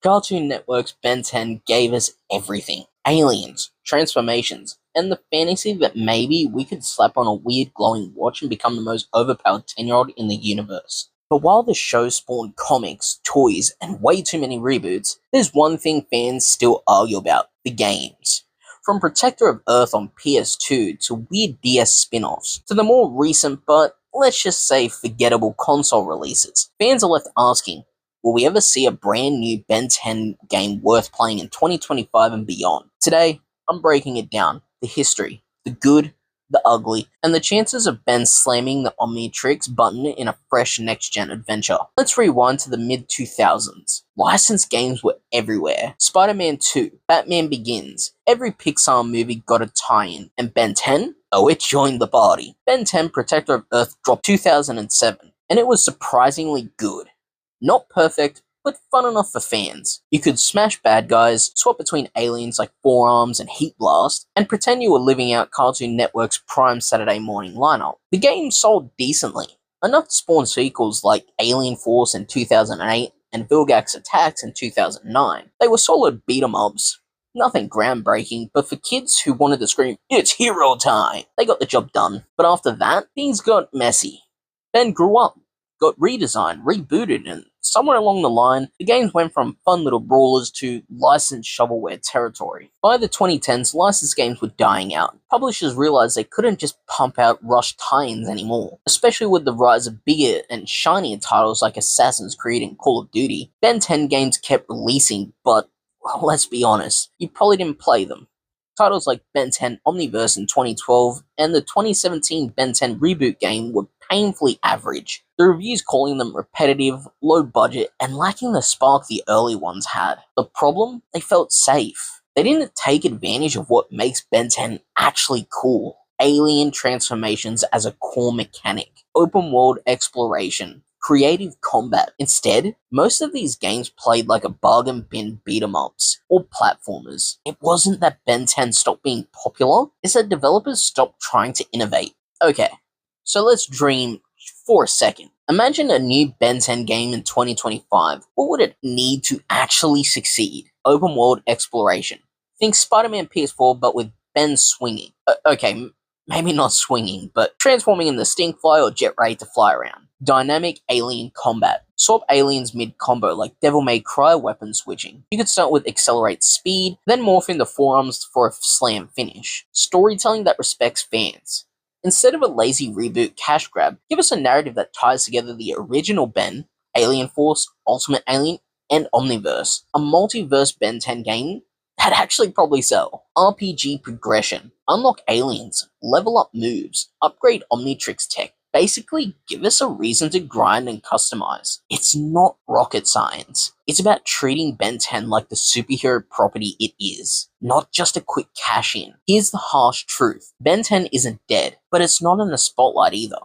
Cartoon Network's Ben 10 gave us everything: aliens, transformations, and the fantasy that maybe we could slap on a weird glowing watch and become the most overpowered 10-year-old in the universe. But while the show spawned comics, toys, and way too many reboots, there's one thing fans still argue about: the games. From Protector of Earth on PS2 to weird DS spin offs, to the more recent but, let's just say, forgettable console releases, fans are left asking, will we ever see a brand new Ben 10 game worth playing in 2025 and beyond? Today, I'm breaking it down: the history, the good, the ugly, and the chances of Ben slamming the Omnitrix button in a fresh next-gen adventure. Let's rewind to the mid-2000s. Licensed games were everywhere. Spider-Man 2, Batman Begins, every Pixar movie got a tie-in, and Ben 10? Oh, it joined the party. Ben 10 Protector of Earth dropped 2007, and it was surprisingly good. Not perfect, but fun enough for fans. You could smash bad guys, swap between aliens like Forearms and Heat Blast, and pretend you were living out Cartoon Network's prime Saturday morning lineup. The game sold decently, enough to spawn sequels like Alien Force in 2008 and Vilgax Attacks in 2009. They were solid beat-em-ups. Nothing groundbreaking, but for kids who wanted to scream, "It's hero time!" they got the job done. But after that, things got messy. Ben grew up, got redesigned, rebooted, and somewhere along the line, the games went from fun little brawlers to licensed shovelware territory. By the 2010s, licensed games were dying out. Publishers realized they couldn't just pump out rushed tie-ins anymore, especially with the rise of bigger and shinier titles like Assassin's Creed and Call of Duty. Ben 10 games kept releasing, but, well, let's be honest, you probably didn't play them. Titles like Ben 10 Omniverse in 2012 and the 2017 Ben 10 reboot game were painfully average, the reviews calling them repetitive, low budget, and lacking the spark the early ones had. The problem? They felt safe. They didn't take advantage of what makes Ben 10 actually cool: alien transformations as a core mechanic, open world exploration, creative combat. Instead, most of these games played like a bargain bin beat-em-ups or platformers. It wasn't that Ben 10 stopped being popular, it's that developers stopped trying to innovate. Okay, so let's dream for a second. Imagine a new Ben 10 game in 2025. What would it need to actually succeed? Open world exploration. Think Spider-Man PS4 but with Ben swinging. Okay, maybe not swinging, but transforming in the Stinkfly or Jet Ray to fly around. Dynamic alien combat. Swap aliens mid-combo like Devil May Cry weapon switching. You could start with accelerate speed, then morph into Forearms for a slam finish. Storytelling that respects fans. Instead of a lazy reboot cash grab, give us a narrative that ties together the original Ben, Alien Force, Ultimate Alien, and Omniverse. A multiverse Ben 10 game that'd actually probably sell. RPG progression. Unlock aliens, level up moves, upgrade Omnitrix tech. Basically, give us a reason to grind and customize. It's not rocket science. It's about treating Ben 10 like the superhero property it is, not just a quick cash-in. Here's the harsh truth: Ben 10 isn't dead, but it's not in the spotlight either.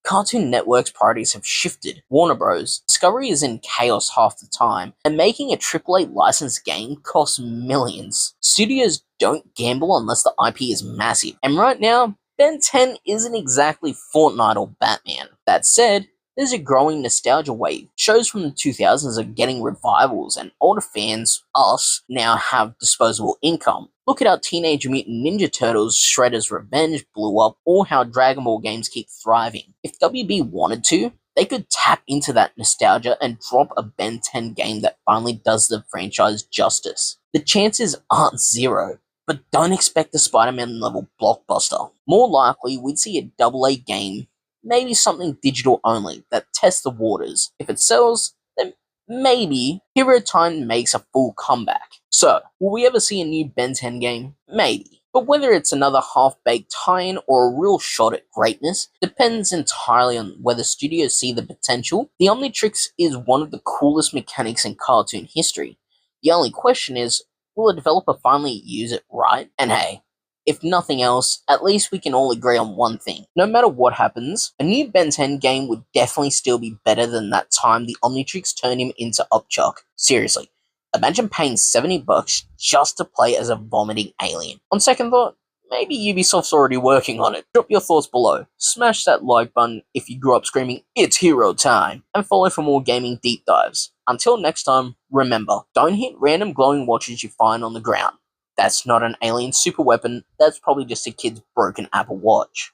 Cartoon Network's priorities have shifted. Warner Bros. Discovery is in chaos half the time, and making a AAA licensed game costs millions. Studios don't gamble unless the IP is massive, and right now, Ben 10 isn't exactly Fortnite or Batman. That said, there's a growing nostalgia wave. Shows from the 2000s are getting revivals, and older fans, us, now have disposable income. Look at how Teenage Mutant Ninja Turtles Shredder's Revenge blew up, or how Dragon Ball games keep thriving. If WB wanted to, they could tap into that nostalgia and drop a Ben 10 game that finally does the franchise justice. The chances aren't zero, but don't expect a Spider-Man level blockbuster. More likely, we'd see a AA game, maybe something digital only, that tests the waters. If it sells, then maybe Hero Time makes a full comeback. So, will we ever see a new Ben 10 game? Maybe. But whether it's another half-baked tie-in or a real shot at greatness depends entirely on whether studios see the potential. The Omnitrix is one of the coolest mechanics in cartoon history. The only question is, will a developer finally use it right? And hey, if nothing else, at least we can all agree on one thing: no matter what happens, a new Ben 10 game would definitely still be better than that time the Omnitrix turned him into Upchuck. Seriously, imagine paying $70 just to play as a vomiting alien. On second thought, Maybe Ubisoft's already working on it. Drop your thoughts below. Smash that like button if you grew up screaming, "It's hero time!" And follow for more gaming deep dives. Until next time, remember, don't hit random glowing watches you find on the ground. That's not an alien super weapon, that's probably just a kid's broken Apple Watch.